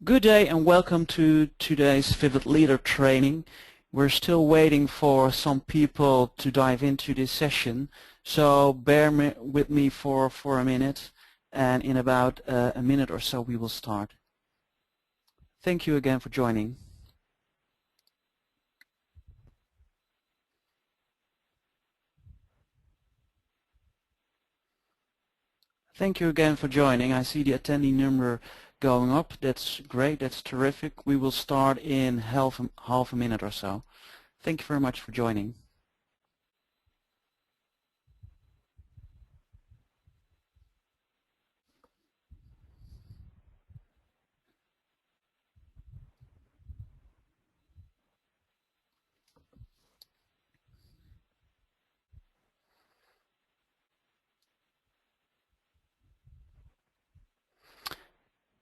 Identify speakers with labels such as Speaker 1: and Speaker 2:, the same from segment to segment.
Speaker 1: Good day and welcome to today's Vivit Leader training. We're still waiting for some people to dive into this session, so bear with me for a minute, and in about a minute or so we will start. Thank you again for joining. Thank you again for joining. I see the attendee number going up. That's great. That's terrific. We will start in half a minute or so. Thank you very much for joining.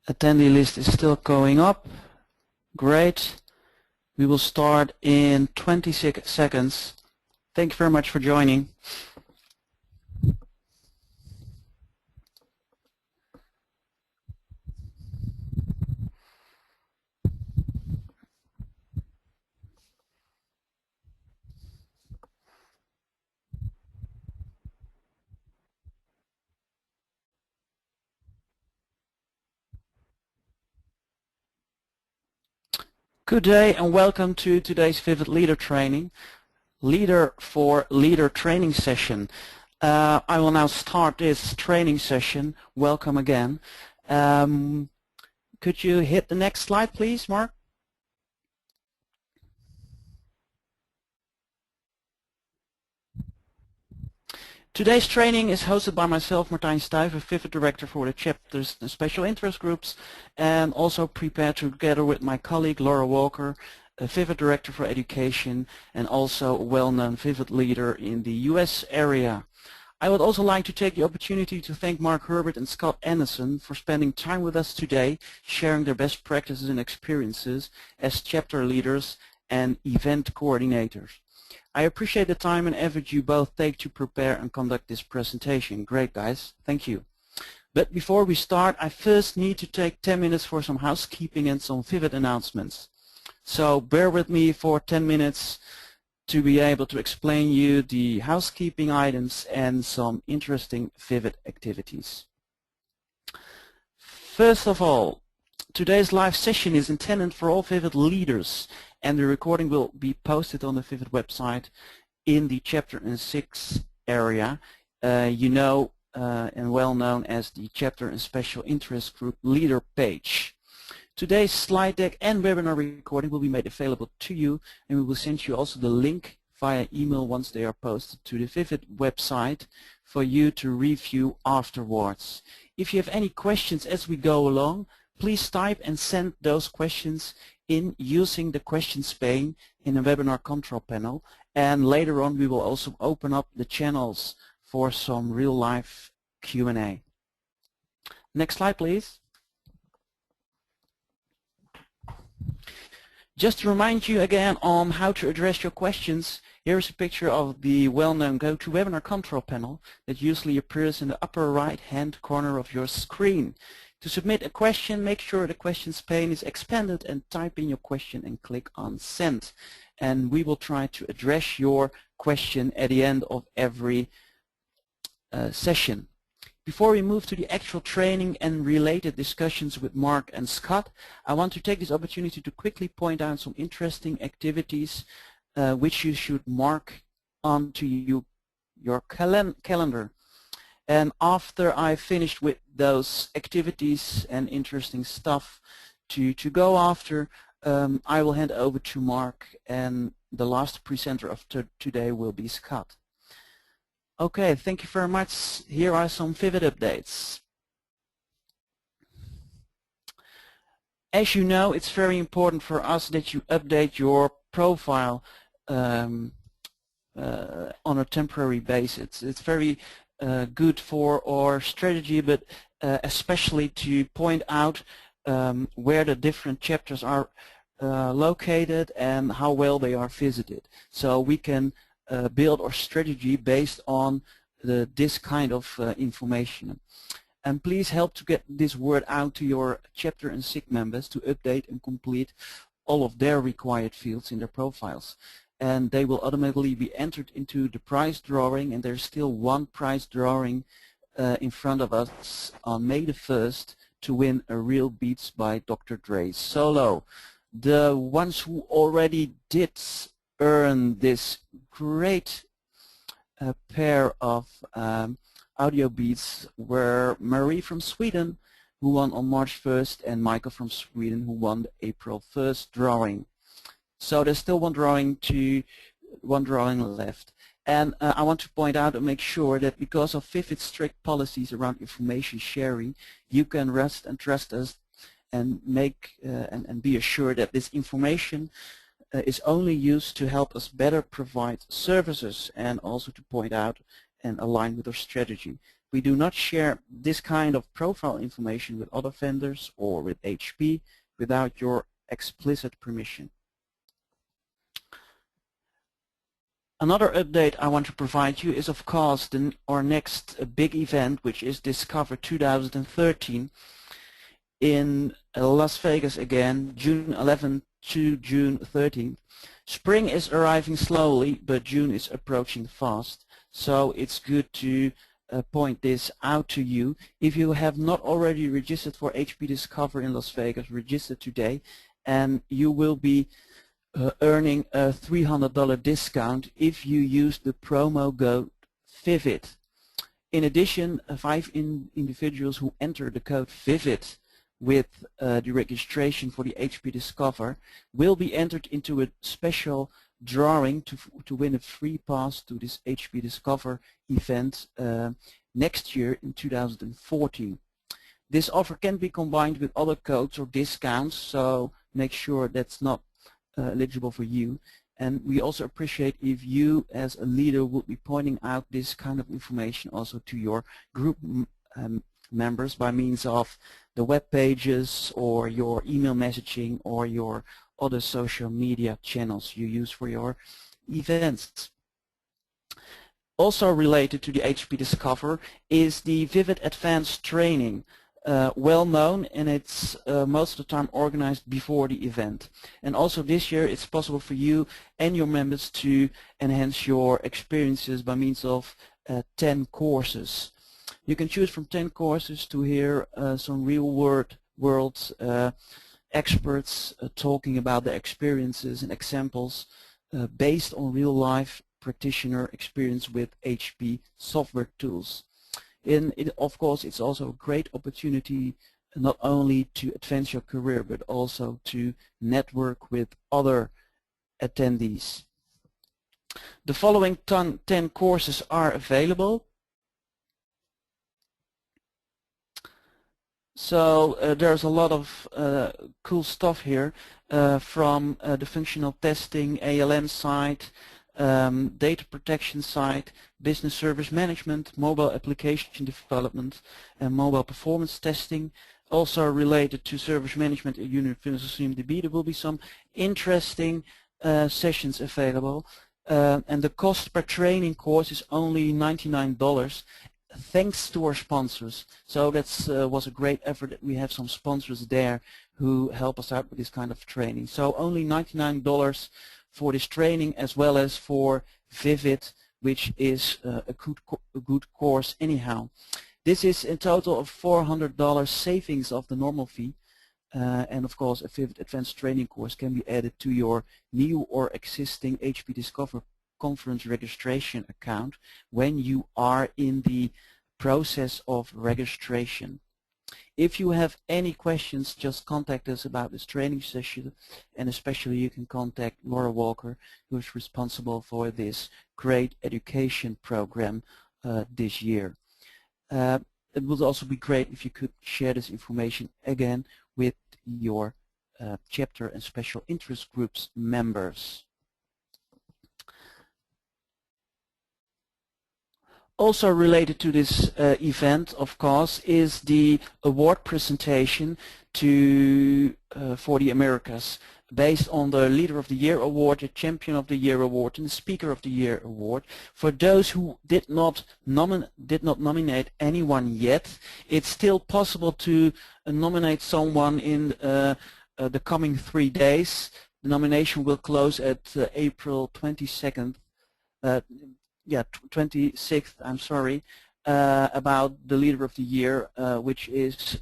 Speaker 1: Attendee list is still going up. Great. We will start in 26 seconds. Thank you very much for joining. Good day and welcome to today's Vivit Leader training, Leader for Leader training session. I will now start this training session. Welcome again. Could you hit the next slide, please, Mark? Today's training is hosted by myself, Martijn Stuyver, Vivit Director for the chapters and special interest groups, and also prepared together with my colleague Laura Walker, a Vivit Director for Education, and also a well-known Vivit leader in the US area. I would also like to take the opportunity to thank Mark Herbert and Scott Anderson for spending time with us today, sharing their best practices and experiences as chapter leaders and event coordinators. I appreciate the time and effort you both take to prepare and conduct this presentation. Great, guys. Thank you. But before we start, I first need to take 10 minutes for some housekeeping and some Vivit announcements. So bear with me for 10 minutes to be able to explain you the housekeeping items and some interesting Vivit activities. First of all, today's live session is intended for all Vivit leaders, and the recording will be posted on the Vivit website in the Chapter and 6 area, and well known as the Chapter and Special Interest Group Leader page. Today's slide deck and webinar recording will be made available to you, and we will send you also the link via email once they are posted to the Vivit website for you to review afterwards. If you have any questions as we go along, please type and send those questions in using the questions pane in the webinar control panel, and later on we will also open up the channels for some real life Q&A. Next slide, please. Just to remind you again on how to address your questions, here is a picture of the well-known GoToWebinar control panel that usually appears in the upper right-hand corner of your screen. To submit a question, make sure the questions pane is expanded and type in your question and click on send. And we will try to address your question at the end of every session. Before we move to the actual training and related discussions with Mark and Scott, I want to take this opportunity to quickly point out some interesting activities which you should mark onto your calendar. And after I finished with those activities and interesting stuff to go after, I will hand over to Mark, and the last presenter of today will be Scott. Okay, thank you very much. Here are some Vivit updates. As you know, it's very important for us that you update your profile on a temporary basis. It's very good for our strategy, but especially to point out where the different chapters are located and how well they are visited. So we can build our strategy based on this kind of information. And please help to get this word out to your chapter and SIG members to update and complete all of their required fields in their profiles. And they will automatically be entered into the prize drawing, and there's still one prize drawing in front of us on May the 1st to win a Real Beats by Dr. Dre solo. The ones who already did earn this great pair of audio beats were Marie from Sweden, who won on March 1st, and Michael from Sweden, who won the April 1st drawing. So there's still one drawing left. And I want to point out and make sure that because of Vivit's strict policies around information sharing, you can rest and trust us and make and be assured that this information is only used to help us better provide services, and also to point out and align with our strategy. We do not share this kind of profile information with other vendors or with HP without your explicit permission. Another update I want to provide you is, of course, our next big event, which is Discover 2013 in Las Vegas again, June 11th to June 13th. Spring is arriving slowly, but June is approaching fast, so it's good to point this out to you. If you have not already registered for HP Discover in Las Vegas, register today, and you will be earning a $300 discount if you use the promo code Vivit. In addition, 5 individuals who enter the code Vivit with the registration for the HP Discover will be entered into a special drawing to win a free pass to this HP Discover event next year in 2014. This offer can be combined with other codes or discounts, so make sure that's not eligible for you. And we also appreciate if you as a leader would be pointing out this kind of information also to your group members by means of the web pages or your email messaging or your other social media channels you use for your events. Also related to the HP Discover is the Vivit Advanced Training. Well known, and it's most of the time organized before the event. And also this year it's possible for you and your members to enhance your experiences by means of 10 courses. You can choose from 10 courses to hear some real-world experts talking about their experiences and examples based on real-life practitioner experience with HP software tools. Of course, it's also a great opportunity not only to advance your career, but also to network with other attendees. The following 10 courses are available. So there's a lot of cool stuff here from the functional testing, ALM side, data protection side, business service management, mobile application development, and mobile performance testing. Also related to service management at Universal CMDB, there will be some interesting sessions available. And the cost per training course is only $99. Thanks to our sponsors. So that was a great effort that we have some sponsors there who help us out with this kind of training. So only $99 for this training, as well as for Vivit, which is a good course anyhow. This is in total of $400 savings of the normal fee. And of course a Vivit Advanced Training course can be added to your new or existing HP Discover conference registration account when you are in the process of registration. If you have any questions, just contact us about this training session, and especially you can contact Laura Walker, who is responsible for this great education program this year. It would also be great if you could share this information again with your chapter and special interest groups members. Also related to this event, of course, is the award presentation for the Americas, based on the Leader of the Year Award, the Champion of the Year Award, and the Speaker of the Year Award. For those who did not nominate anyone yet, it's still possible to nominate someone in the coming 3 days. The nomination will close at April 22nd. Yeah, 26th, I'm sorry, about the Leader of the Year, which is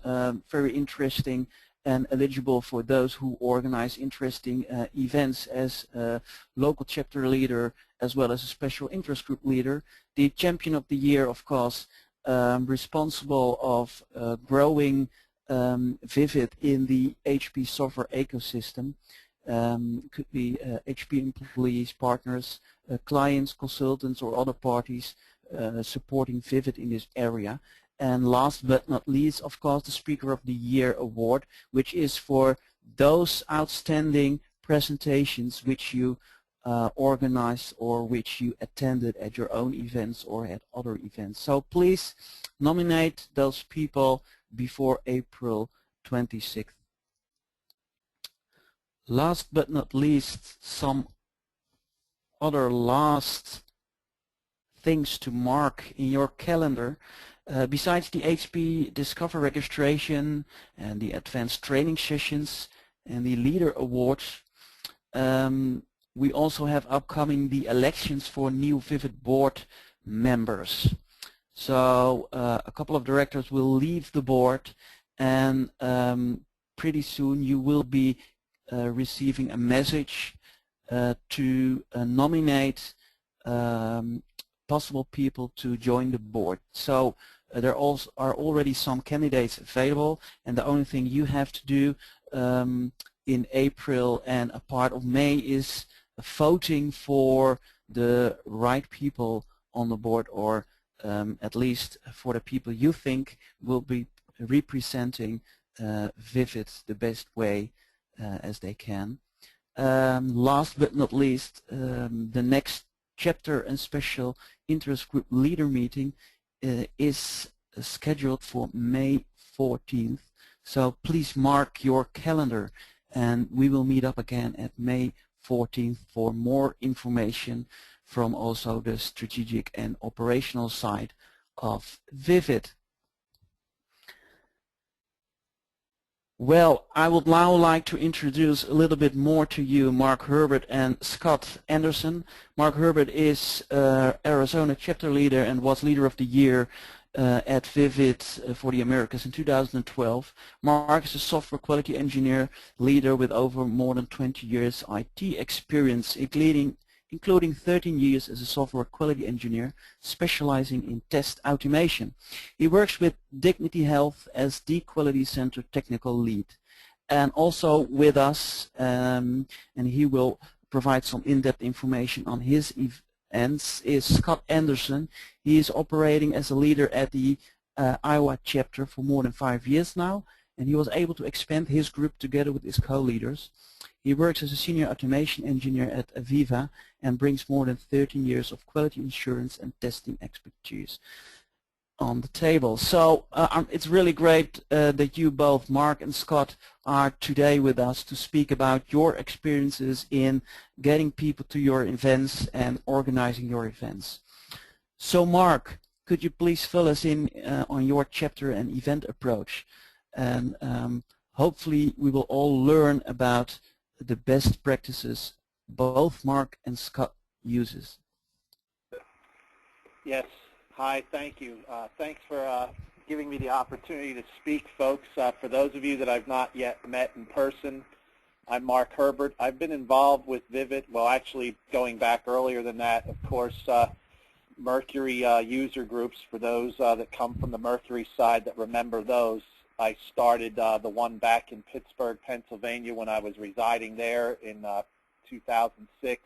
Speaker 1: very interesting and eligible for those who organize interesting events as a local chapter leader as well as a special interest group leader. The Champion of the Year, of course, responsible of growing Vivit in the HP software ecosystem. Could be HP employees, partners, clients, consultants, or other parties supporting Vivit in this area. And last but not least, of course, the Speaker of the Year Award, which is for those outstanding presentations which you organized or which you attended at your own events or at other events. So please nominate those people before April 26th. Last but not least, some other last things to mark in your calendar. Besides the HP Discover registration and the advanced training sessions and the Leader Awards, we also have upcoming the elections for new Vivit board members. So a couple of directors will leave the board, and pretty soon you will be receiving a message to nominate possible people to join the board. So there also are already some candidates available, and the only thing you have to do in April and a part of May is voting for the right people on the board, or at least for the people you think will be representing Vivit the best way as they can. Last but not least, the next chapter and special interest group leader meeting is scheduled for May 14th. So please mark your calendar, and we will meet up again at May 14th for more information from also the strategic and operational side of Vivit. Well, I would now like to introduce a little bit more to you Mark Herbert and Scott Anderson. Mark Herbert is Arizona chapter leader and was Leader of the Year at Vivit for the Americas in 2012. Mark is a software quality engineer leader with over more than 20 years IT experience, including 13 years as a software quality engineer specializing in test automation. He works with Dignity Health as the Quality Center technical lead. And also with us, and he will provide some in-depth information on his events, is Scott Anderson. He is operating as a leader at the Iowa chapter for more than 5 years now, and he was able to expand his group together with his co-leaders. He works as a senior automation engineer at Aviva and brings more than 13 years of quality assurance and testing expertise on the table. So it's really great that you both, Mark and Scott, are today with us to speak about your experiences in getting people to your events and organizing your events. So Mark, could you please fill us in on your chapter and event approach? And hopefully we will all learn about the best practices both Mark and Scott uses.
Speaker 2: Yes. Hi. Thank you. Thanks for giving me the opportunity to speak, folks. For those of you that I've not yet met in person, I'm Mark Herbert. I've been involved with Vivit, well, actually going back earlier than that, of course, Mercury user groups, for those that come from the Mercury side that remember those. I started the one back in Pittsburgh, Pennsylvania when I was residing there in 2006.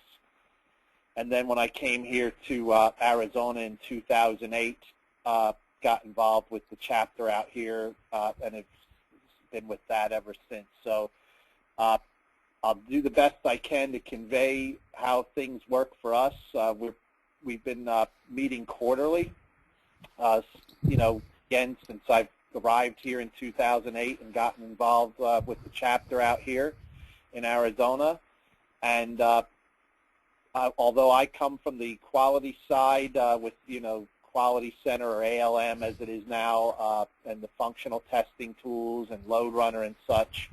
Speaker 2: And then when I came here to Arizona in 2008, got involved with the chapter out here, and it's been with that ever since. So I'll do the best I can to convey how things work for us. We've been meeting quarterly, You know, again, since I've arrived here in 2008 and gotten involved with the chapter out here in Arizona. And although I come from the quality side with, you know, Quality Center or ALM as it is now, and the functional testing tools and load runner and such,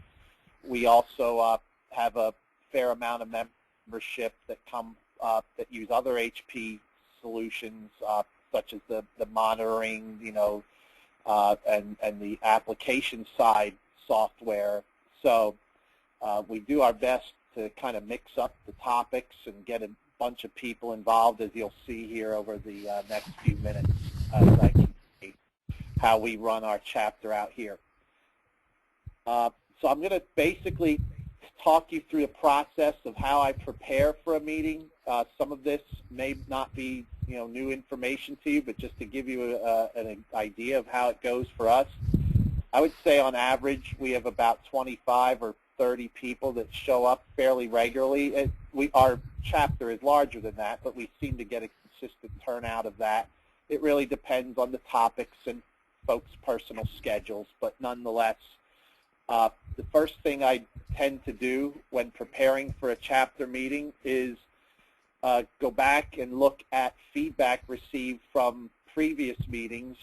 Speaker 2: we also have a fair amount of membership that come that use other HP solutions, such as the monitoring, you know, and the application side software. So we do our best to kind of mix up the topics and get a bunch of people involved, as you'll see here over the next few minutes as I communicate how we run our chapter out here. So I'm going to basically talk you through the process of how I prepare for a meeting. Some of this may not be, you know, new information to you, but just to give you an idea of how it goes for us. I would say on average we have about 25 or 30 people that show up fairly regularly. Our chapter is larger than that, but we seem to get a consistent turnout of that. It really depends on the topics and folks' personal schedules, but nonetheless, the first thing I tend to do when preparing for a chapter meeting is go back and look at feedback received from previous meetings,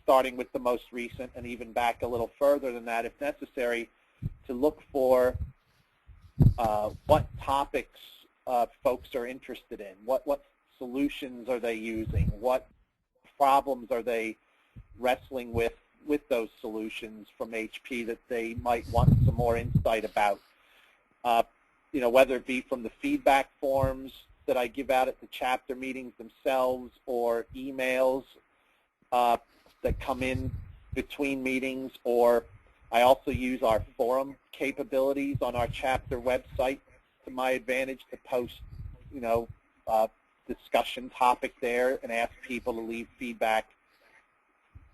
Speaker 2: starting with the most recent and even back a little further than that if necessary, to look for what topics folks are interested in, what solutions are they using, what problems are they wrestling with those solutions from HP that they might want some more insight about. You know, whether it be from the feedback forms that I give out at the chapter meetings themselves or emails that come in between meetings, or I also use our forum capabilities on our chapter website to my advantage to post, you know, discussion topic there and ask people to leave feedback.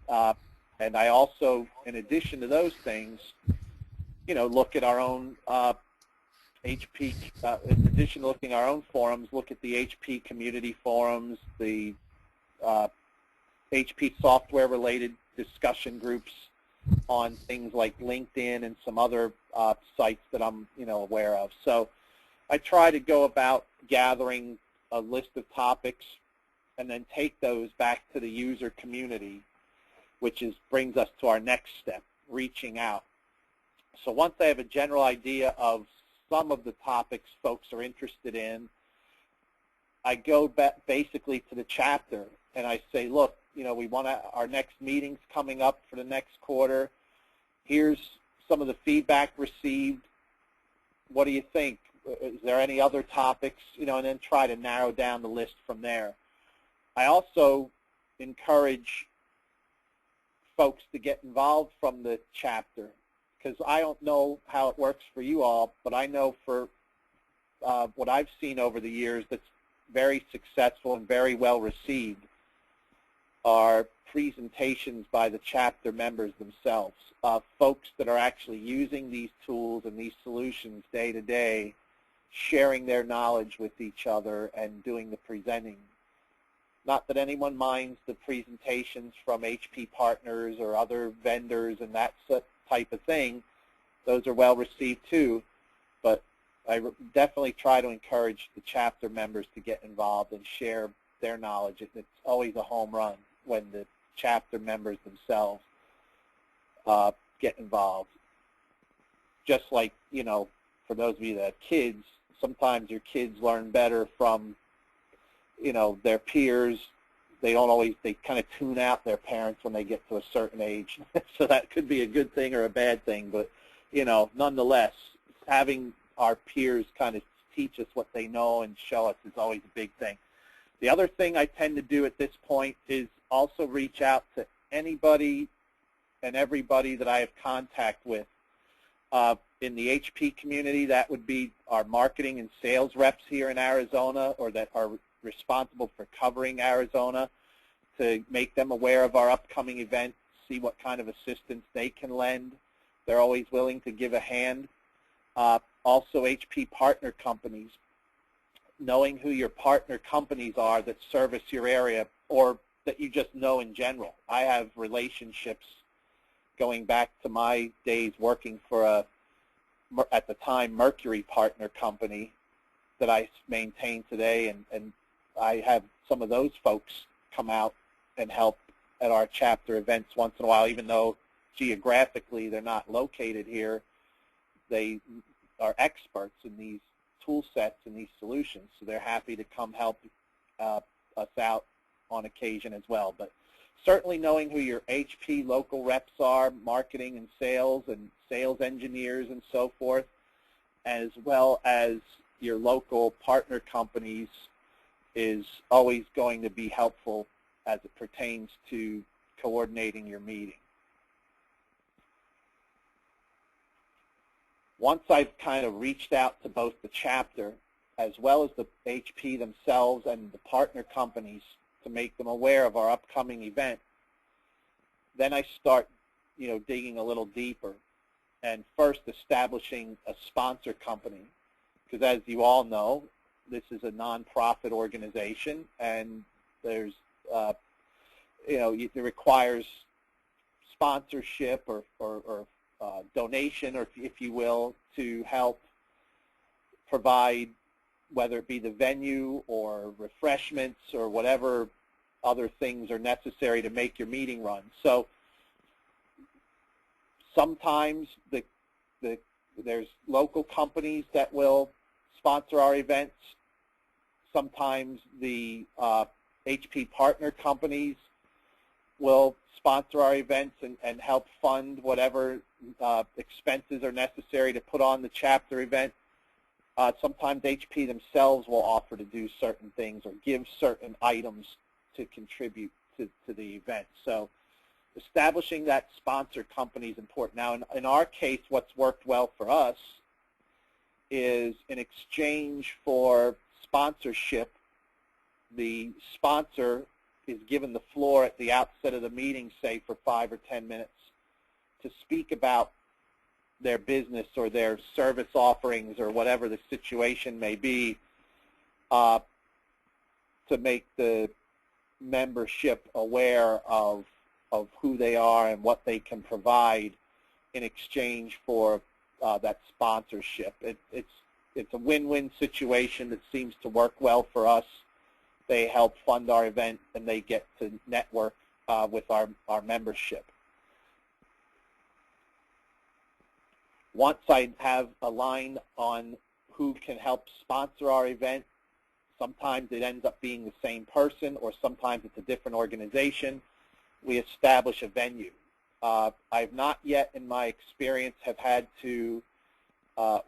Speaker 2: And I also, in addition to those things, you know, look at our own HP, in addition to looking at our own forums, look at the HP community forums, the HP software-related discussion groups on things like LinkedIn and some other sites that I'm, you know, aware of. So I try to go about gathering a list of topics and then take those back to the user community, which brings us to our next step, reaching out. So once I have a general idea of some of the topics folks are interested in, I go back basically to the chapter and I say, look, you know, we want our next meeting's coming up for the next quarter. Here's some of the feedback received. What do you think? Is there any other topics? You know, and then try to narrow down the list from there. I also encourage folks to get involved from the chapter, because I don't know how it works for you all, but I know for what I've seen over the years that's very successful and very well received are presentations by the chapter members themselves, folks that are actually using these tools and these solutions day to day, sharing their knowledge with each other and doing the presenting. Not that anyone minds the presentations from HP partners or other vendors and that type of thing. Those are well received too, but I definitely try to encourage the chapter members to get involved and share their knowledge. It's always a home run when the chapter members themselves get involved. Just like, you know, for those of you that have kids, sometimes your kids learn better from, you know, their peers. They don't always, they kind of tune out their parents when they get to a certain age. So that could be a good thing or a bad thing, but, you know, nonetheless, having our peers kind of teach us what they know and show us is always a big thing. The other thing I tend to do at this point is also reach out to anybody and everybody that I have contact with. In the HP community, that would be our marketing and sales reps here in Arizona, or that are responsible for covering Arizona, to make them aware of our upcoming event, see what kind of assistance they can lend. They're always willing to give a hand. Also, HP partner companies, knowing who your partner companies are that service your area or that you just know in general. I have relationships going back to my days working for at the time, Mercury partner company that I maintain today, and I have some of those folks come out and help at our chapter events once in a while, even though geographically they're not located here. They are experts in these tool sets and these solutions, so they're happy to come help us out on occasion as well. But certainly knowing who your HP local reps are, marketing and sales engineers and so forth, as well as your local partner companies, is always going to be helpful as it pertains to coordinating your meeting. Once I've kind of reached out to both the chapter as well as the HP themselves and the partner companies to make them aware of our upcoming event, then I start, digging a little deeper and first establishing a sponsor company, because as you all know, this is a nonprofit organization, and there's, it requires sponsorship or donation, or if you will, to help provide, whether it be the venue or refreshments or whatever other things are necessary to make your meeting run. So sometimes there's local companies that will sponsor our events. Sometimes the HP partner companies will sponsor our events and help fund whatever expenses are necessary to put on the chapter event. Sometimes HP themselves will offer to do certain things or give certain items to contribute to the event. So establishing that sponsor company is important. Now, in our case, what's worked well for us is, in exchange for sponsorship, the sponsor is given the floor at the outset of the meeting, say for 5 or 10 minutes, to speak about their business or their service offerings or whatever the situation may be, to make the membership aware of who they are and what they can provide in exchange for that sponsorship. It's a win-win situation that seems to work well for us. They help fund our event, and they get to network with our membership. Once I have aligned on who can help sponsor our event, sometimes it ends up being the same person, or sometimes it's a different organization. We establish a venue. I've not yet, in my experience, have had to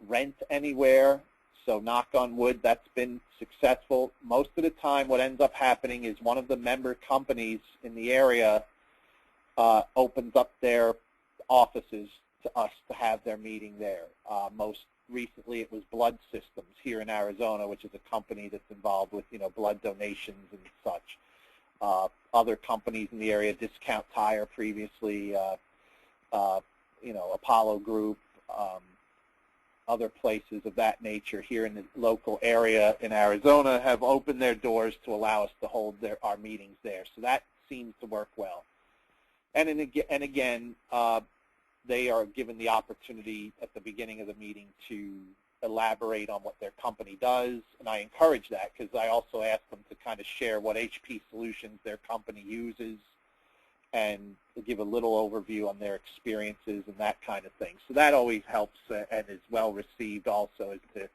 Speaker 2: rent anywhere, so knock on wood, that's been successful. Most of the time what ends up happening is one of the member companies in the area opens up their offices to us to have their meeting there. Most recently it was Blood Systems here in Arizona, which is a company that's involved with blood donations and such. Other companies in the area, Discount Tire previously, Apollo Group, other places of that nature here in the local area in Arizona have opened their doors to allow us to hold our meetings there. So that seems to work well. And again, they are given the opportunity at the beginning of the meeting to elaborate on what their company does, and I encourage that, because I also ask them to kind of share what HP solutions their company uses and to give a little overview on their experiences and that kind of thing. So that always helps and is well received also, is to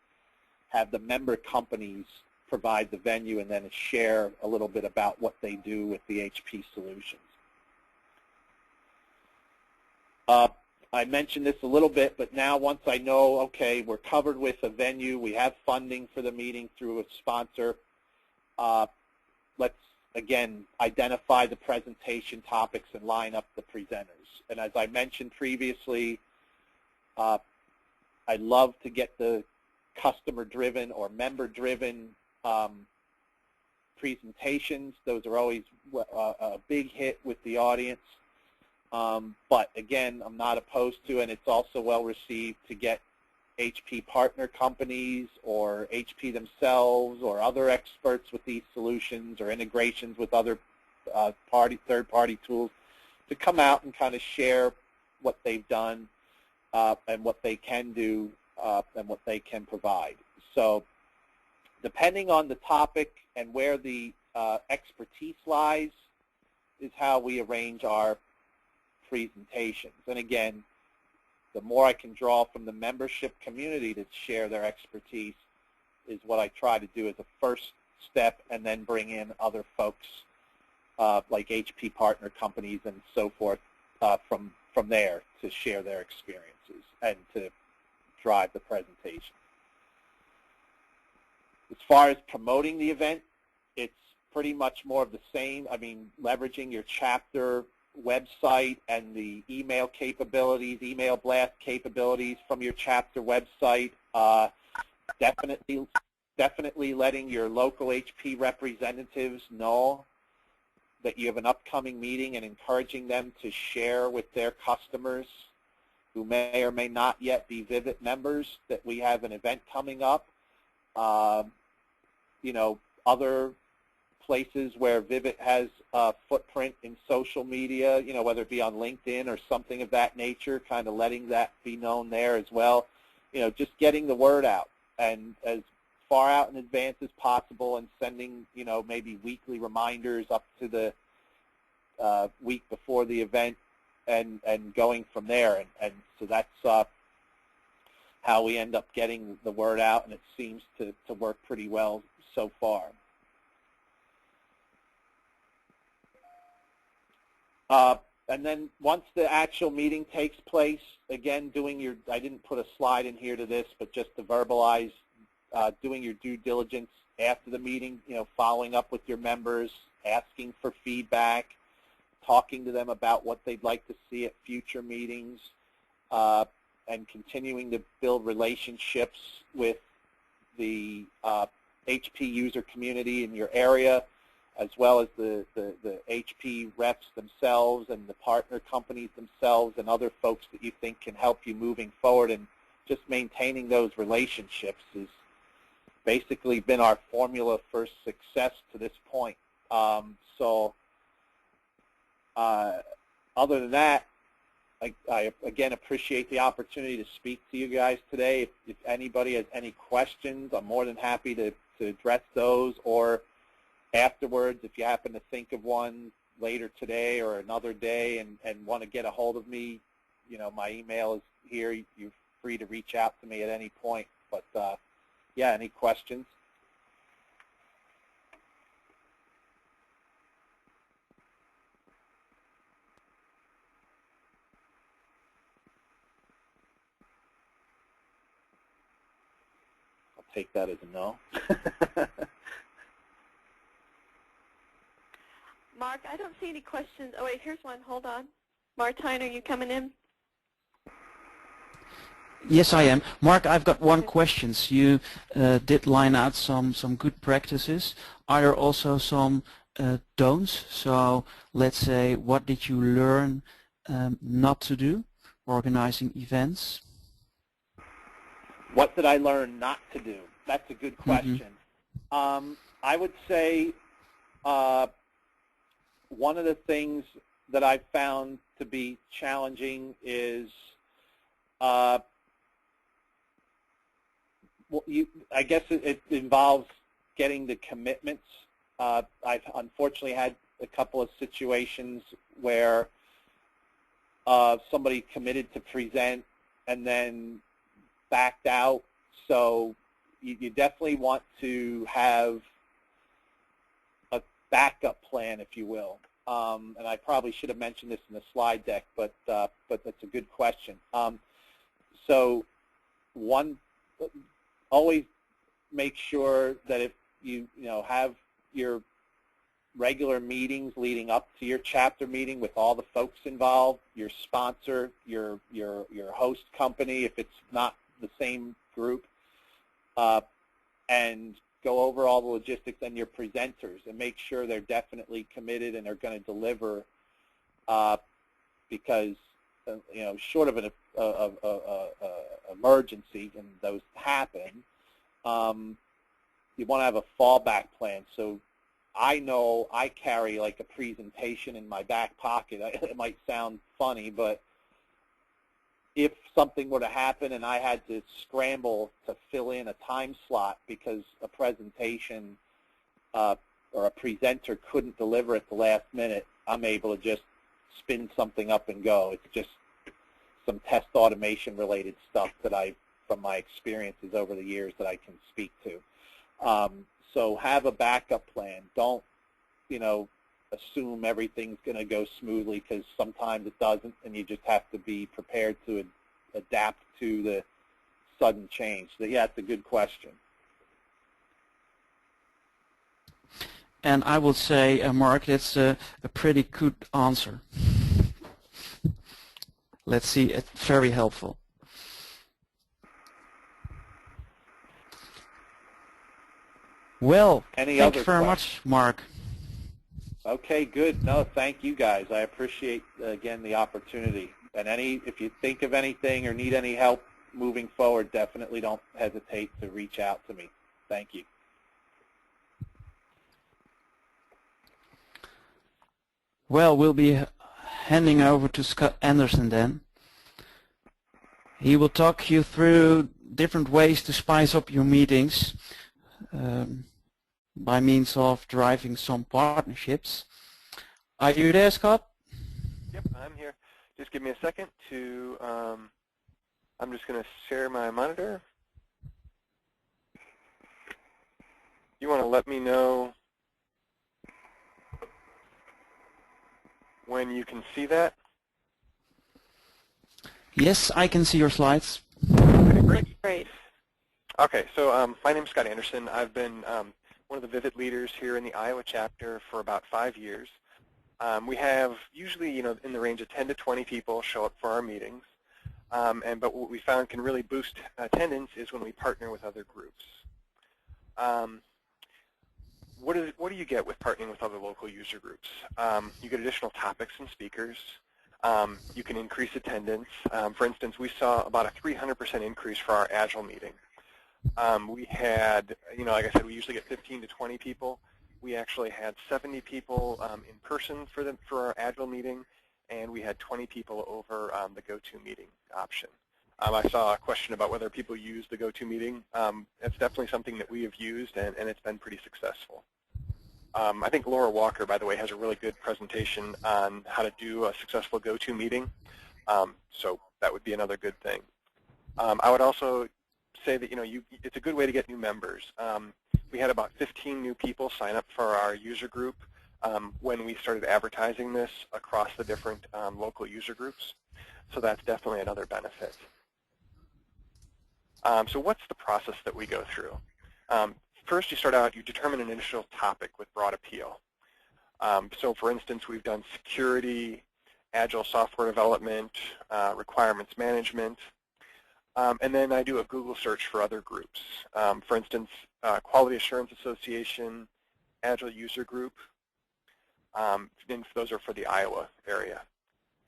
Speaker 2: have the member companies provide the venue and then share a little bit about what they do with the HP solutions. I mentioned this a little bit, but now once I know, okay, we're covered with a venue, we have funding for the meeting through a sponsor, let's, again, identify the presentation topics and line up the presenters. And as I mentioned previously, I love to get the customer-driven or member-driven presentations. Those are always a big hit with the audience. But again, I'm not opposed to, and it's also well received to get HP partner companies or HP themselves or other experts with these solutions or integrations with other third-party tools to come out and kind of share what they've done and what they can do and what they can provide. So depending on the topic and where the expertise lies is how we arrange our presentations. And again, the more I can draw from the membership community to share their expertise is what I try to do as a first step, and then bring in other folks like HP partner companies and so forth from there to share their experiences and to drive the presentation. As far as promoting the event, it's pretty much more of the same. I mean, leveraging your chapter website and the email capabilities, email blast capabilities from your chapter website. Definitely letting your local HP representatives know that you have an upcoming meeting and encouraging them to share with their customers who may or may not yet be Vivit members that we have an event coming up. You know, other places where Vivit has a footprint in social media, you know, whether it be on LinkedIn or something of that nature, kind of letting that be known there as well. You know, just getting the word out and as far out in advance as possible, and sending, you know, maybe weekly reminders up to the week before the event, and going from there. And so that's how we end up getting the word out, and it seems to work pretty well so far. And then once the actual meeting takes place, again, I didn't put a slide in here to this, but just to verbalize, doing your due diligence after the meeting, you know, following up with your members, asking for feedback, talking to them about what they'd like to see at future meetings, and continuing to build relationships with the HP user community in your area, as well as the HP reps themselves and the partner companies themselves and other folks that you think can help you moving forward. And just maintaining those relationships has basically been our formula for success to this point. Other than that, I again appreciate the opportunity to speak to you guys today. If anybody has any questions, I'm more than happy to address those, or afterwards, if you happen to think of one later today or another day and want to get a hold of me, you know, my email is here. You're free to reach out to me at any point. But yeah, any questions? I'll take that as a no.
Speaker 3: Mark, I don't see any questions. Oh, wait, here's one. Hold on. Martine, are you coming in?
Speaker 1: Yes, I am. Mark, I've got one question. You did line out some good practices. Are there also some don'ts? So let's say, what did you learn not to do organizing events?
Speaker 2: What did I learn not to do? That's a good question. I would say one of the things that I've found to be challenging is I guess it involves getting the commitments. I've unfortunately had a couple of situations where somebody committed to present and then backed out. So you definitely want to have a backup plan, if you will. And I probably should have mentioned this in the slide deck, but that's a good question. So always make sure that if you have your regular meetings leading up to your chapter meeting with all the folks involved, your sponsor, your host company, if it's not the same group, and go over all the logistics, and your presenters, and make sure they're definitely committed and are going to deliver, because short of an emergency, and those happen, you want to have a fallback plan. So I know I carry like a presentation in my back pocket. It might sound funny, but if something were to happen and I had to scramble to fill in a time slot because a presentation or a presenter couldn't deliver at the last minute, I'm able to just spin something up and go. It's just some test automation related stuff that from my experiences over the years that I can speak to. So have a backup plan. Don't, assume everything's going to go smoothly, because sometimes it doesn't, and you just have to be prepared to adapt to the sudden change. So yeah, it's a good question.
Speaker 1: And I would say, Mark, that's a pretty good answer. Let's see, it's very helpful. Well, thank you very much, Mark.
Speaker 2: Okay, good. No, thank you guys. I appreciate, again, the opportunity. And if you think of anything or need any help moving forward, definitely don't hesitate to reach out to me. Thank you.
Speaker 1: Well, we'll be handing over to Scott Anderson then. He will talk you through different ways to spice up your meetings by means of driving some partnerships. Are you there, Scott?
Speaker 4: Yep, I'm here. Just give me a second to, I'm just going to share my monitor. You want to let me know when you can see that?
Speaker 1: Yes, I can see your slides.
Speaker 4: Okay,
Speaker 3: Great.
Speaker 4: Okay, so my name is Scott Anderson. I've been one of the Vivit leaders here in the Iowa chapter for about 5 years. We have usually, in the range of 10 to 20 people show up for our meetings. But what we found can really boost attendance is when we partner with other groups. What do you get with partnering with other local user groups? You get additional topics and speakers. You can increase attendance. For instance, we saw about a 300% increase for our Agile meeting. We had, like I said, we usually get 15 to 20 people. We actually had 70 people in person for our Agile meeting, and we had 20 people over the GoToMeeting option. I saw a question about whether people use the GoToMeeting. It's definitely something that we have used, and it's been pretty successful. I think Laura Walker, by the way, has a really good presentation on how to do a successful GoToMeeting, so that would be another good thing. I would also say that it's a good way to get new members. We had about 15 new people sign up for our user group when we started advertising this across the different local user groups, so that's definitely another benefit. So what's the process that we go through? First, you start out, you determine an initial topic with broad appeal. So for instance, we've done security, agile software development, requirements management, and then I do a Google search for other groups. For instance, Quality Assurance Association, Agile User Group, and those are for the Iowa area.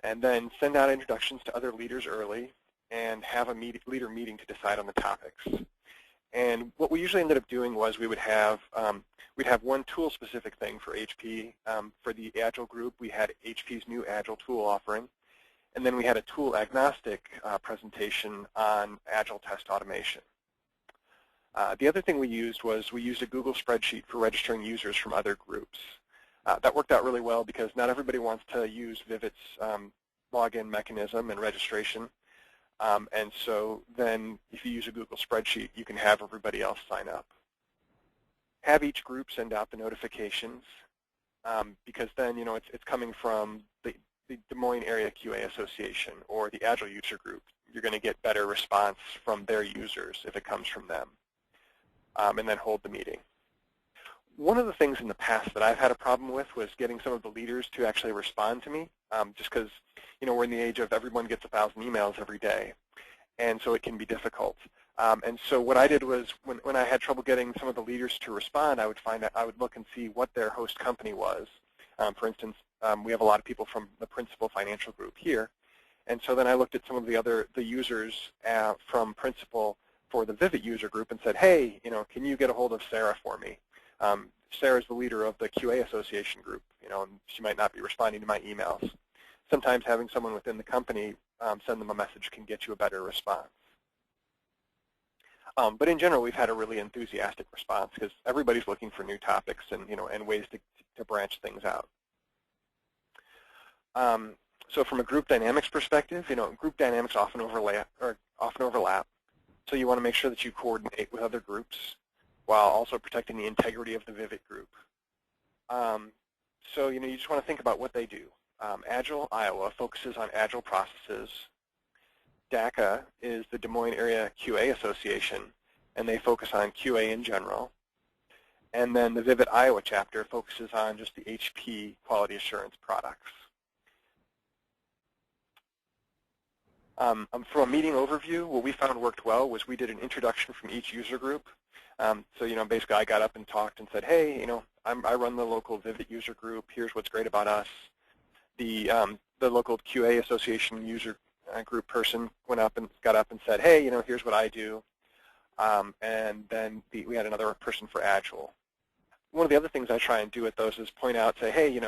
Speaker 4: And then send out introductions to other leaders early and have a leader meeting to decide on the topics. And what we usually ended up doing was we'd have one tool-specific thing for HP. For the Agile group, we had HP's new Agile tool offering. And then we had a tool-agnostic presentation on Agile test automation. The other thing we used was we used a Google spreadsheet for registering users from other groups. That worked out really well because not everybody wants to use Vivit's login mechanism and registration. And so then if you use a Google spreadsheet, you can have everybody else sign up. Have each group send out the notifications because then it's coming from the Des Moines Area QA Association or the Agile User Group. You're going to get better response from their users if it comes from them. And then hold the meeting. One of the things in the past that I've had a problem with was getting some of the leaders to actually respond to me, just because we're in the age of everyone gets 1,000 emails every day, and so it can be difficult. And so what I did was when I had trouble getting some of the leaders to respond, I would look and see what their host company was. For instance, we have a lot of people from the Principal Financial Group here, and so then I looked at some of the users from Principal for the Vivit user group and said, hey, can you get a hold of Sarah for me? Sarah's the leader of the QA Association group, and she might not be responding to my emails. Sometimes having someone within the company send them a message can get you a better response. But in general, we've had a really enthusiastic response because everybody's looking for new topics and and ways to branch things out. So from a group dynamics perspective, group dynamics often overlap. So you want to make sure that you coordinate with other groups while also protecting the integrity of the Vivit group. So you just want to think about what they do. Agile Iowa focuses on agile processes. DACA is the Des Moines Area QA Association, and they focus on QA in general. And then the Vivit Iowa chapter focuses on just the HP quality assurance products. From a meeting overview, what we found worked well was we did an introduction from each user group. So basically I got up and talked and said, hey, I run the local Vivit user group. Here's what's great about us. The local QA Association user group person got up and said, hey, here's what I do. And then we had another person for Agile. One of the other things I try and do with those is point out, say, hey,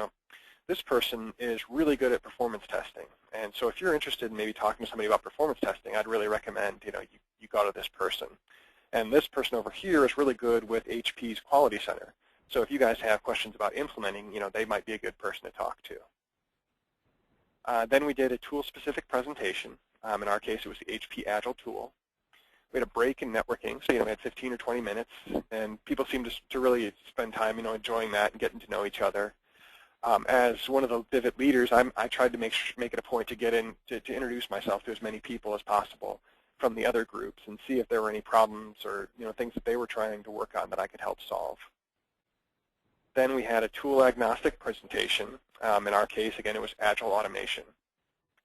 Speaker 4: this person is really good at performance testing. And so if you're interested in maybe talking to somebody about performance testing, I'd really recommend, you go to this person. And this person over here is really good with HP's Quality Center. So if you guys have questions about implementing, they might be a good person to talk to. Then we did a tool-specific presentation. In our case, it was the HP Agile tool. We had a break in networking, so we had 15 or 20 minutes, and people seemed to really spend time, enjoying that and getting to know each other. As one of the Vivit leaders, I tried to make it a point to get in to introduce myself to as many people as possible from the other groups and see if there were any problems or things that they were trying to work on that I could help solve. Then we had a tool agnostic presentation. In our case, again, it was Agile automation.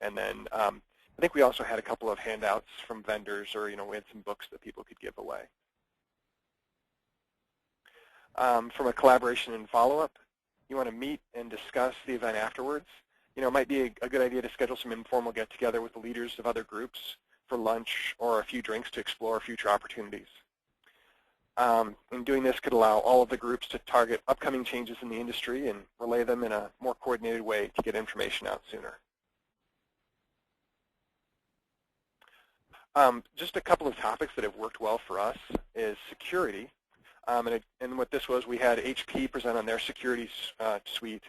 Speaker 4: And then I think we also had a couple of handouts from vendors, or we had some books that people could give away. From a collaboration and follow-up, you want to meet and discuss the event afterwards. It might be a good idea to schedule some informal get-together with the leaders of other groups for lunch or a few drinks to explore future opportunities. And doing this could allow all of the groups to target upcoming changes in the industry and relay them in a more coordinated way to get information out sooner. Just a couple of topics that have worked well for us is security. And what this was, we had HP present on their security suite,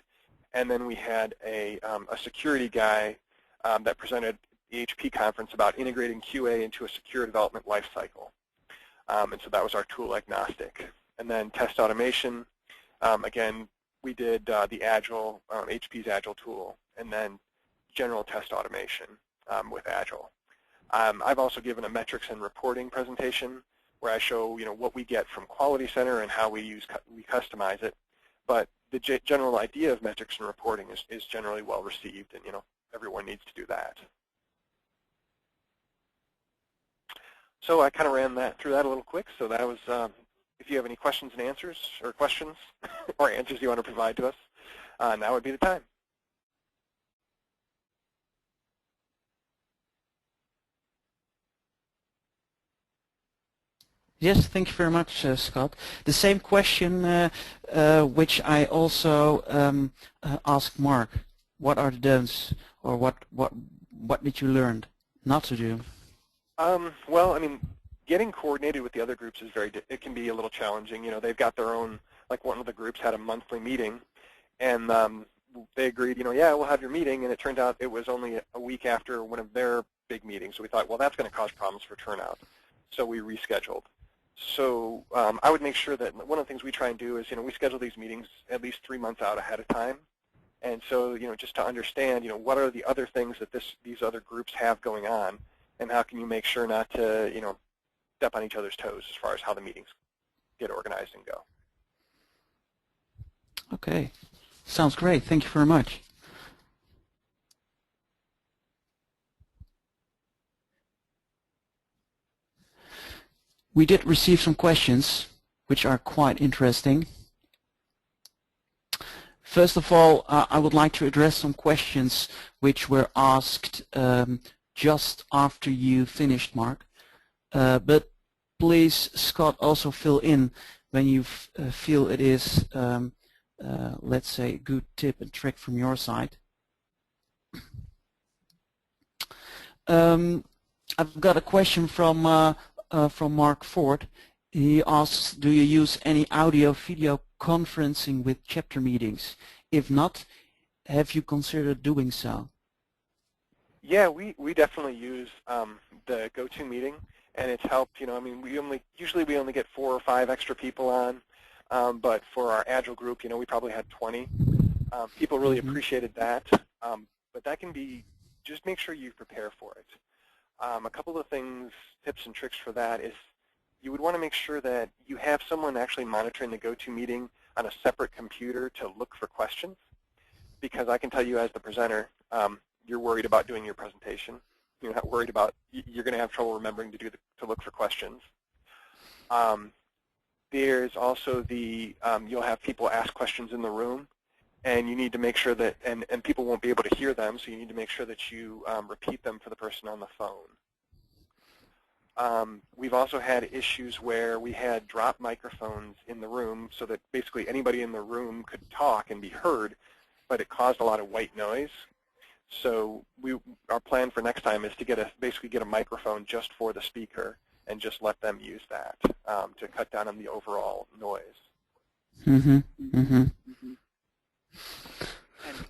Speaker 4: and then we had a security guy that presented at the HP conference about integrating QA into a secure development lifecycle. And so that was our tool agnostic. And then test automation, again, we did the Agile, HP's Agile tool, and then general test automation with Agile. I've also given a metrics and reporting presentation where I show what we get from Quality Center and how we customize it. But the general idea of metrics and reporting is generally well received, and everyone needs to do that. So I kind of ran through that a little quick. So that was, if you have any questions and answers, or questions or answers you want to provide to us, now would be the time.
Speaker 1: Yes, thank you very much, Scott. The same question which I also asked Mark. What are the don'ts, or what did you learn not to do?
Speaker 4: Well, I mean, getting coordinated with the other groups is it can be a little challenging. They've got their own, like one of the groups had a monthly meeting, and they agreed, yeah, we'll have your meeting, and it turned out it was only a week after one of their big meetings. So we thought, well, that's going to cause problems for turnout. So we rescheduled. So I would make sure that one of the things we try and do is, we schedule these meetings at least 3 months out ahead of time. And so, just to understand, what are the other things that these other groups have going on, and how can you make sure not to, step on each other's toes as far as how the meetings get organized and go.
Speaker 1: Okay, sounds great. Thank you very much. We did receive some questions, which are quite interesting. First of all, I would like to address some questions which were asked just after you finished, Mark. But please, Scott, also fill in when you feel it is, let's say, a good tip and trick from your side. I've got a question from Mark Ford. He asks, do you use any audio-video conferencing with chapter meetings? If not, have you considered doing so?
Speaker 4: Yeah, we definitely use the GoToMeeting, and it's helped. I mean, usually we only get 4 or 5 extra people on, but for our Agile group, we probably had 20. People really appreciated that, but that can be, just make sure you prepare for it. A couple of things, tips and tricks for that is you would want to make sure that you have someone actually monitoring the GoToMeeting on a separate computer to look for questions, because I can tell you as the presenter, you're worried about doing your presentation. You're not worried about, you're going to have trouble remembering to look for questions. There's also you'll have people ask questions in the room, and you need to make sure that, and people won't be able to hear them, so you need to make sure that you repeat them for the person on the phone. We've also had issues where we had drop microphones in the room so that basically anybody in the room could talk and be heard, but it caused a lot of white noise. So our plan for next time is to basically get a microphone just for the speaker and just let them use that to cut down on the overall noise.
Speaker 2: And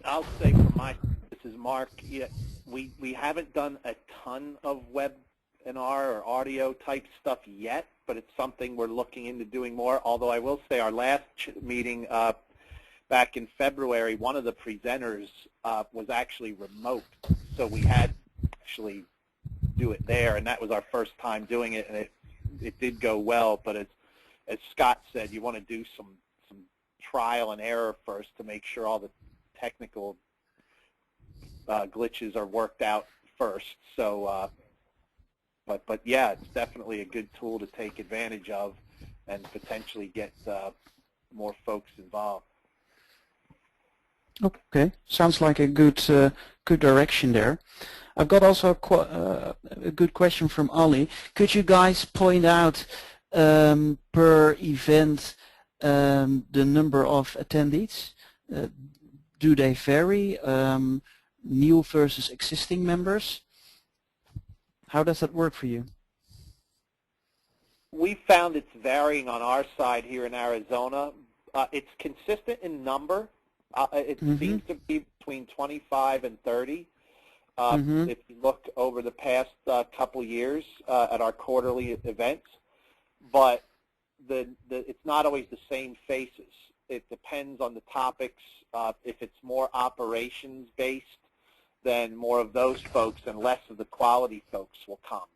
Speaker 2: I'll say this is Mark, we haven't done a ton of webinar or audio type stuff yet, but it's something we're looking into doing more, although I will say our last meeting back in February, one of the presenters was actually remote, so we had to actually do it there, and that was our first time doing it, and it did go well. But as Scott said, you want to do some trial and error first to make sure all the technical glitches are worked out first. So, but yeah, it's definitely a good tool to take advantage of and potentially get more folks involved.
Speaker 1: Okay, sounds like a good direction there. I've got also a good question from Ali. Could you guys point out per event the number of attendees? Do they vary? New versus existing members? How does that work for you?
Speaker 2: We found it's varying on our side here in Arizona. It's consistent in number. It seems to be between 25 and 30. If you look over the past couple years at our quarterly events, but it's not always the same faces. It depends on the topics. If it's more operations based, then more of those folks and less of the quality folks will come,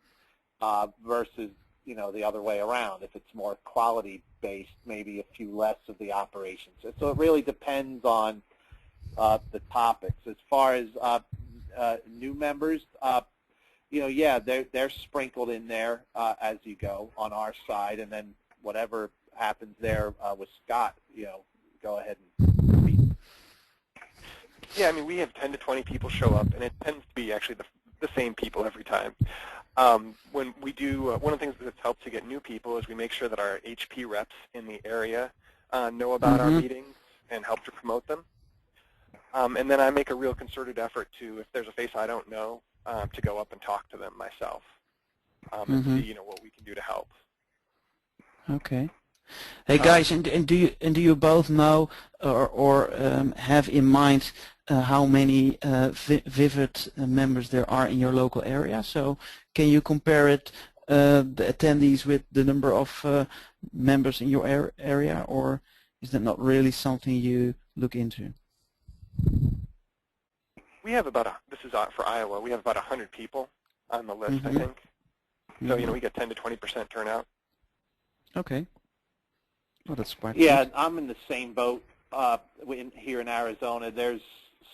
Speaker 2: versus the other way around. If it's more quality based, maybe a few less of the operations. So it really depends on the topics. As far as new members, yeah, they're sprinkled in there as you go on our side, and then whatever happens there with Scott, go ahead and read.
Speaker 4: Yeah, I mean, we have 10 to 20 people show up, and it tends to be actually the same people every time. When we do, one of the things that's helped to get new people is we make sure that our HP reps in the area know about our meetings and help to promote them. And then I make a real concerted effort to, if there's a face I don't know, to go up and talk to them myself and see, what we can do to help.
Speaker 1: Okay. Hey guys, and do you both know or have in mind how many Vivit members there are in your local area? So can you compare it, the attendees, with the number of members in your area, or is that not really something you look into?
Speaker 4: We have about this is for Iowa. We have about 100 people on the list, I think. So we get 10 to 20% turnout.
Speaker 1: Okay. Well, that's quite
Speaker 2: Yeah,
Speaker 1: good.
Speaker 2: I'm in the same boat here in Arizona. There's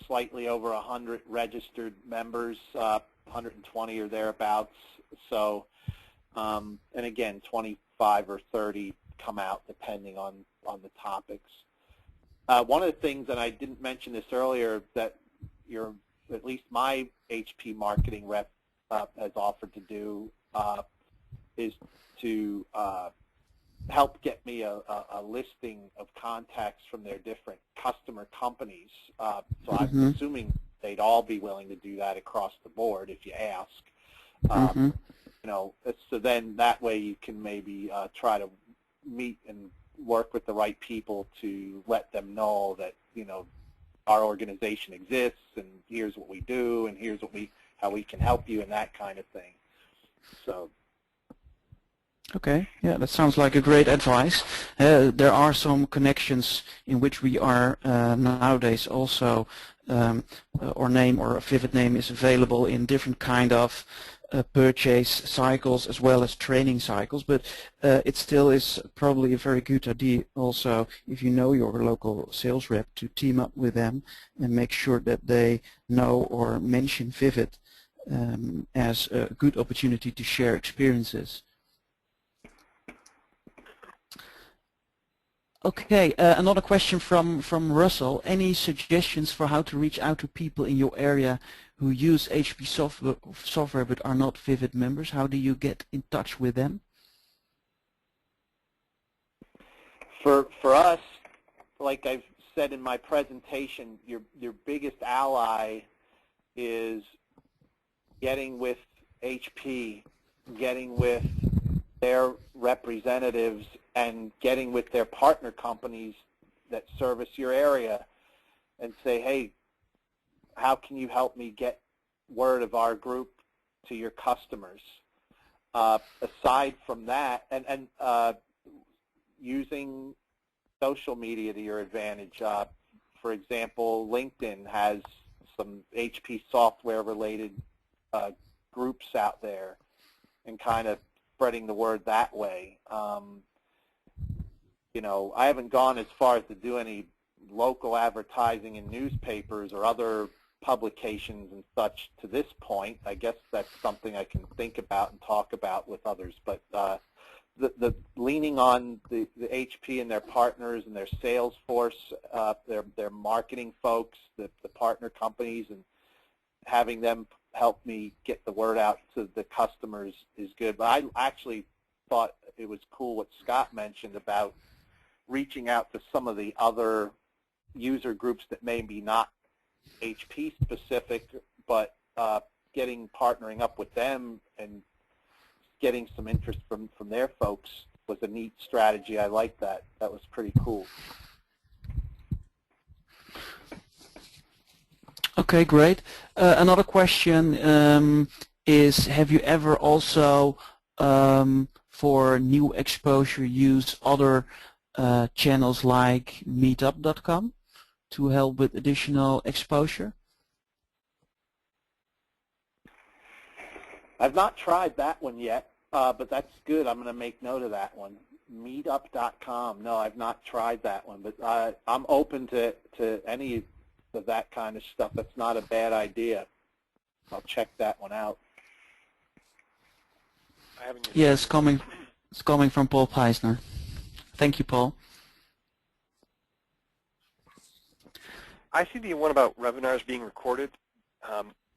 Speaker 2: slightly over 100 registered members, 120 or thereabouts. So, and again, 25 or 30 come out depending on the topics. One of the things, and I didn't mention this earlier, that at least my HP marketing rep has offered to do is to help get me a listing of contacts from their different customer companies. So I'm assuming they'd all be willing to do that across the board if you ask. You know, so then that way you can maybe try to meet and work with the right people to let them know that, you know, our organization exists and here's what we do and here's what how we can help you and that kind of thing. So.
Speaker 1: Okay, yeah, that sounds like a great advice. There are some connections in which we are nowadays also, our name or a Vivit name is available in different kind of purchase cycles as well as training cycles, but it still is probably a very good idea also, if you know your local sales rep, to team up with them and make sure that they know or mention Vivit as a good opportunity to share experiences. Okay, another question from Russell. Any suggestions for how to reach out to people in your area who use HP software but are not Vivit members? How do you get in touch with them?
Speaker 2: For us, like I've said in my presentation, your biggest ally is getting with HP, getting with their representatives, and getting with their partner companies that service your area and say, hey, how can you help me get word of our group to your customers? Aside from that, and using social media to your advantage. For example, LinkedIn has some HP software related groups out there and kind of spreading the word that way. You know, I haven't gone as far as to do any local advertising in newspapers or other publications and such to this point. I guess that's something I can think about and talk about with others. But the leaning on the HP and their partners and their sales force, their marketing folks, the partner companies, and having them help me get the word out to the customers is good. But I actually thought it was cool what Scott mentioned about reaching out to some of the other user groups that may be not HP specific, but partnering up with them and getting some interest from their folks was a neat strategy. I like that. That was pretty cool.
Speaker 1: Okay, great. Another question is, have you ever also, for new exposure, used other channels like meetup.com to help with additional exposure?
Speaker 2: I've not tried that one yet, but that's good. I'm going to make note of that one. Meetup.com. No, I've not tried that one, but I'm open to any of that kind of stuff. That's not a bad idea. I'll check that one out.
Speaker 1: Yeah, it's coming from Paul Peisner. Thank you, Paul.
Speaker 4: I see the one about webinars being recorded.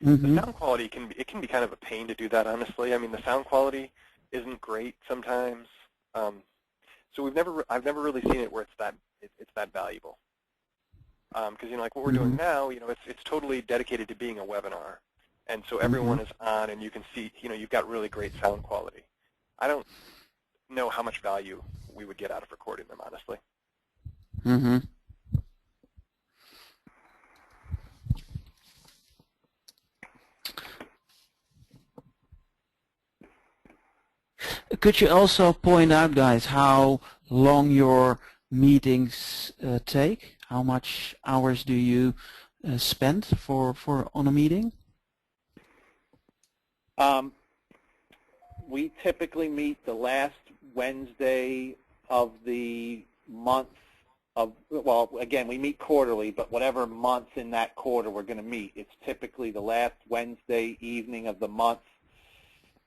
Speaker 4: The sound quality can be kind of a pain to do that, honestly. I mean, the sound quality isn't great sometimes. So I've never really seen it where it's that valuable. Because like what we're doing now, it's totally dedicated to being a webinar, and so everyone is on, and you can see, you've got really great sound quality. I don't know how much value we would get out of recording them, honestly.
Speaker 1: Could you also point out, guys, how long your meetings take? How much hours do you spend on a meeting?
Speaker 2: We typically meet the last Wednesday of the month of, well, again, we meet quarterly, but whatever month in that quarter we're going to meet, it's typically the last Wednesday evening of the month.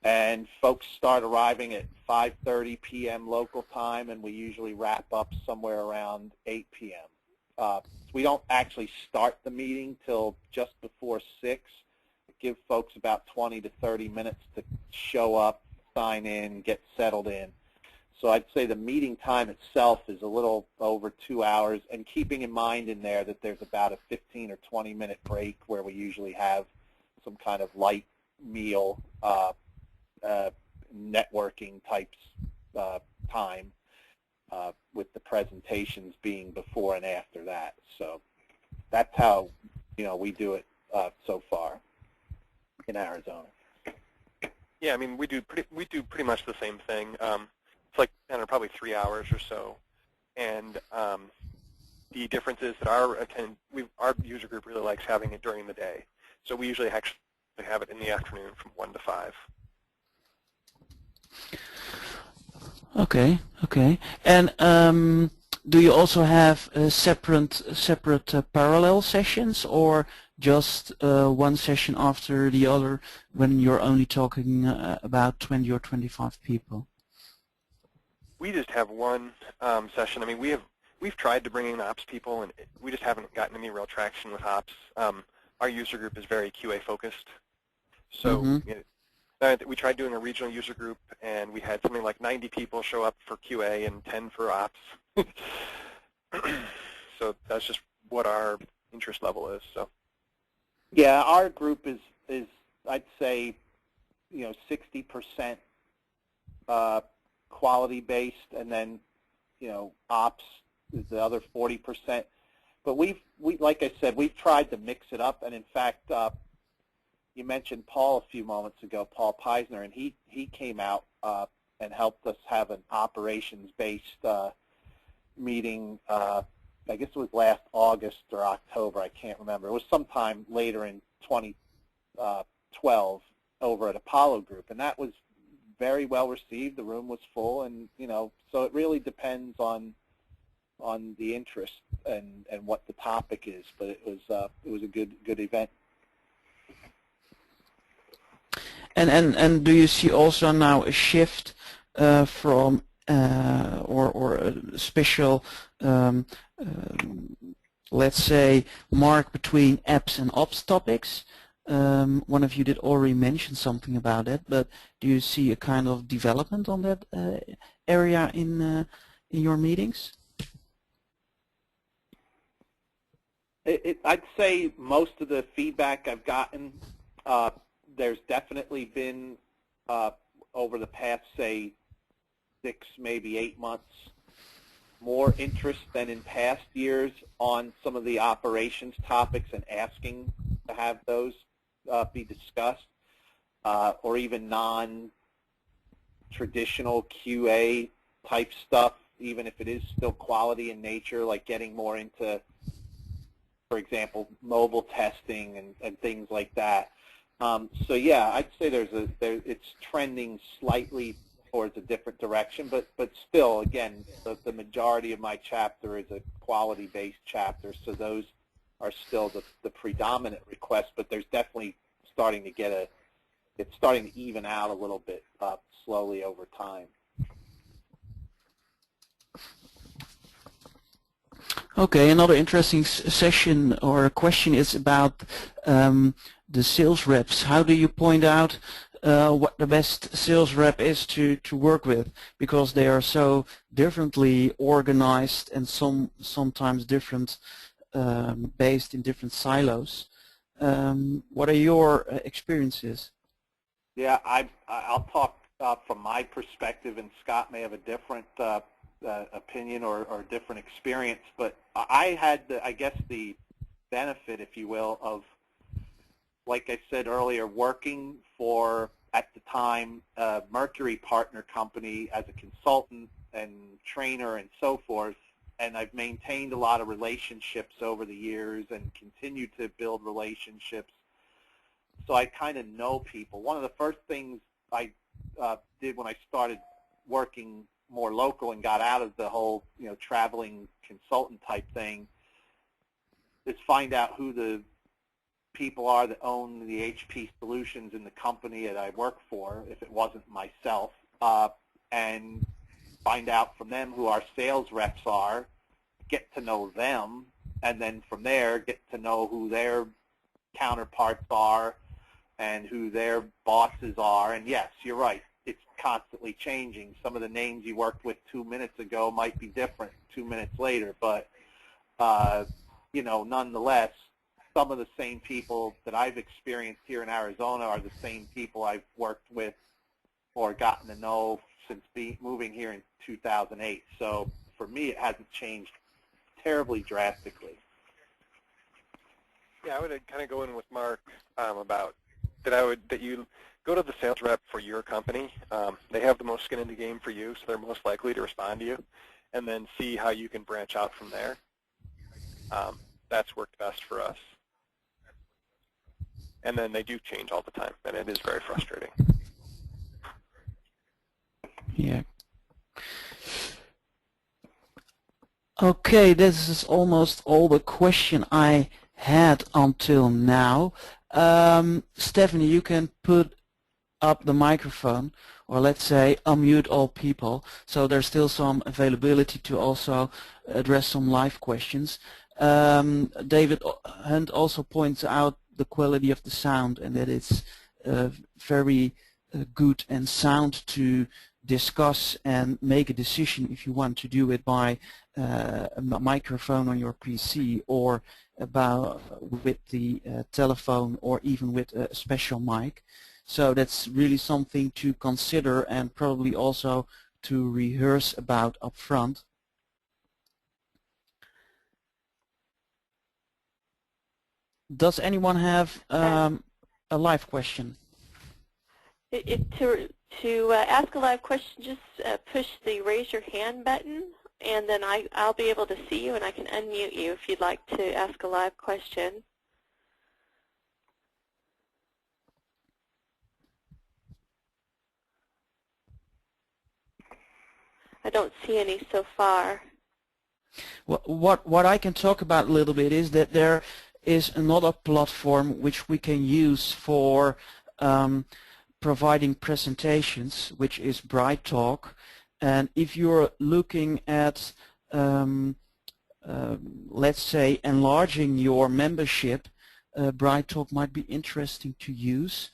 Speaker 2: And folks start arriving at 5:30 p.m. local time, and we usually wrap up somewhere around 8 p.m. We don't actually start the meeting till just before 6. Give folks about 20 to 30 minutes to show up, sign in, get settled in. So I'd say the meeting time itself is a little over 2 hours, and keeping in mind in there that there's about a 15 or 20-minute break where we usually have some kind of light meal, networking types time, with the presentations being before and after that. So that's how we do it so far in Arizona.
Speaker 4: Yeah, I mean we do pretty much the same thing. It's like, I don't know, probably 3 hours or so, and the difference is that our user group really likes having it during the day. So we usually actually have it in the afternoon from 1 to 5.
Speaker 1: Okay, okay. And do you also have separate parallel sessions, or just one session after the other when you're only talking about 20 or 25 people?
Speaker 4: We just have one session. I mean, we've tried to bring in ops people, and we just haven't gotten any real traction with ops. Our user group is very QA focused, so we tried doing a regional user group, and we had something like 90 people show up for QA and 10 for ops. So that's just what our interest level is. So
Speaker 2: yeah, our group is I'd say 60% quality based, and then ops is the other 40%. But we like I said, we've tried to mix it up, and in fact, you mentioned Paul a few moments ago, Paul Peisner, and he came out and helped us have an operations-based meeting. I guess it was last August or October, I can't remember. It was sometime later in 2012 over at Apollo Group, and that was very well received. The room was full, and so it really depends on the interest and what the topic is. But it was a good event.
Speaker 1: And do you see also now a shift from or a special let's say mark between apps and ops topics? One of you did already mention something about it, but do you see a kind of development on that area in your meetings?
Speaker 2: I'd say most of the feedback I've gotten, there's definitely been over the past, say, 6, maybe 8 months, more interest than in past years on some of the operations topics and asking to have those be discussed, or even non-traditional QA type stuff, even if it is still quality in nature, like getting more into, for example, mobile testing and things like that. So yeah, I'd say it's trending slightly towards a different direction, but still, again, the majority of my chapter is a quality-based chapter, so those are still the predominant requests, but there's definitely starting to it's starting to even out a little bit slowly over time.
Speaker 1: Okay, another interesting session or question is about the sales reps. How do you point out what the best sales rep is to work with, because they are so differently organized and sometimes different, based in different silos? What are your experiences?
Speaker 2: Yeah, I'll talk from my perspective, and Scott may have a different opinion or different experience, but I had, I guess, the benefit, if you will, of, like I said earlier, working for, at the time, Mercury Partner Company as a consultant and trainer and so forth, and I've maintained a lot of relationships over the years and continue to build relationships. So I kind of know people. One of the first things I did when I started working more local and got out of the whole, traveling consultant type thing, is find out who the people are that own the HP solutions in the company that I work for, if it wasn't myself, and find out from them who our sales reps are, get to know them, and then from there get to know who their counterparts are and who their bosses are. And yes, you're right, it's constantly changing. Some of the names you worked with 2 minutes ago might be different 2 minutes later, but you know, nonetheless, some of the same people that I've experienced here in Arizona are the same people I've worked with or gotten to know since moving here in 2008. So for me, it hasn't changed terribly drastically.
Speaker 4: Yeah, I would kind of go in with Mark about that you go to the sales rep for your company. They have the most skin in the game for you, so they're most likely to respond to you, and then see how you can branch out from there. That's worked best for us. And then they do change all the time, and it is very frustrating.
Speaker 1: Yeah. Okay, this is almost all the question I had until now. Stephanie, you can put up the microphone, or let's say unmute all people, so there's still some availability to also address some live questions. David Hunt also points out the quality of the sound, and that it's very good and sound to discuss and make a decision if you want to do it by a microphone on your PC or with the telephone or even with a special mic. So that's really something to consider and probably also to rehearse about up front. Does anyone have a live question?
Speaker 3: To ask a live question, just push the raise your hand button, and then I'll be able to see you and I can unmute you if you'd like to ask a live question. I don't see any so far.
Speaker 1: What I can talk about a little bit is that there is another platform which we can use for providing presentations, which is BrightTalk. And if you're looking at, let's say, enlarging your membership, BrightTalk might be interesting to use.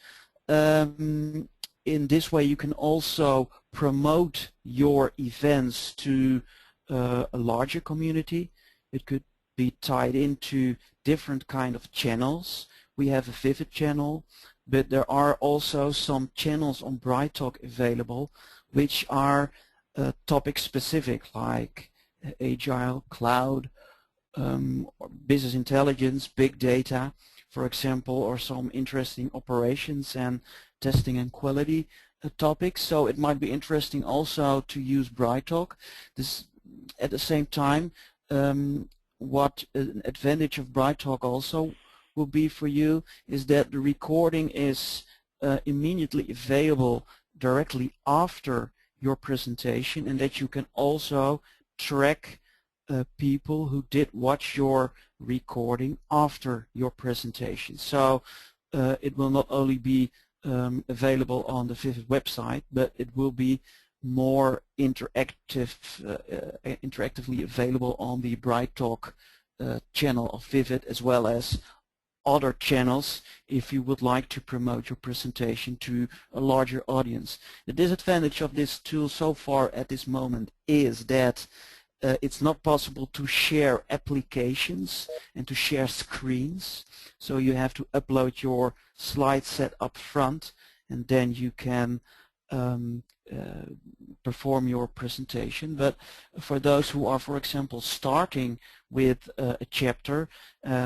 Speaker 1: In this way, you can also promote your events to a larger community. It could be tied into different kind of channels. We have a Vivit channel, but there are also some channels on BrightTalk available which are topic specific, like agile, cloud, business intelligence, big data, for example, or some interesting operations and testing and quality topics. So it might be interesting also to use BrightTalk. This, at the same time, what an advantage of BrightTalk also will be for you is that the recording is immediately available directly after your presentation, and that you can also track people who did watch your recording after your presentation. So it will not only be available on the Vivit website, but it will be more interactively available on the BrightTalk channel of Vivit, as well as other channels if you would like to promote your presentation to a larger audience. The disadvantage of this tool so far at this moment is that it's not possible to share applications and to share screens. So you have to upload your slide set up front, and then you can perform your presentation. But for those who are, for example, starting with a chapter,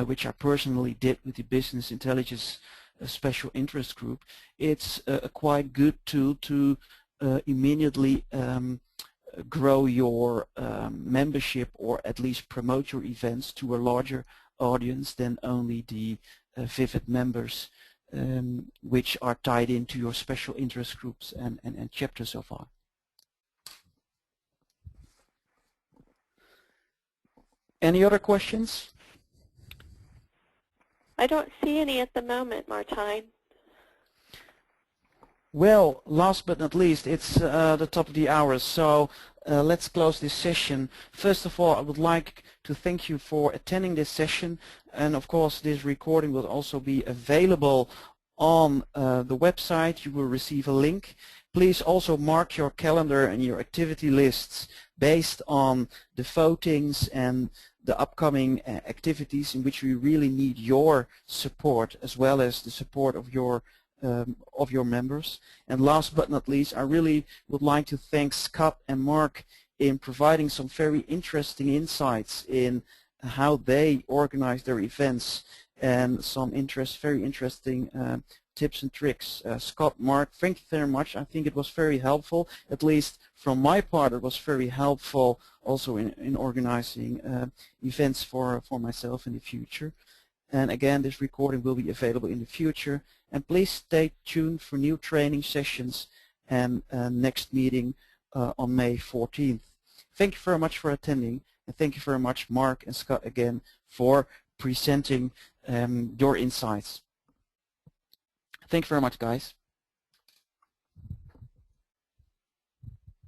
Speaker 1: which I personally did with the Business Intelligence Special Interest Group, it's a quite good tool to immediately grow your membership, or at least promote your events to a larger audience than only the Vivit members, which are tied into your special interest groups and chapters so far. Any other questions?
Speaker 3: I don't see any at the moment, Martijn.
Speaker 1: Well, last but not least, it's the top of the hour, so let's close this session. First of all, I would like to thank you for attending this session, and of course this recording will also be available on the website. You will receive a link, Please also mark your calendar and your activity lists based on the votings and the upcoming activities in which we really need your support as well as the support of your members. And last but not least, I really would like to thank Scott and Mark in providing some very interesting insights in how they organize their events and some very interesting tips and tricks. Scott, Mark, thank you very much. I think it was very helpful. At least from my part, it was very helpful also in organizing events for myself in the future. And again, this recording will be available in the future. And please stay tuned for new training sessions and next meeting on May 14th. Thank you very much for attending, and thank you very much, Mark and Scott, again, for presenting your insights. Thank you very much, guys.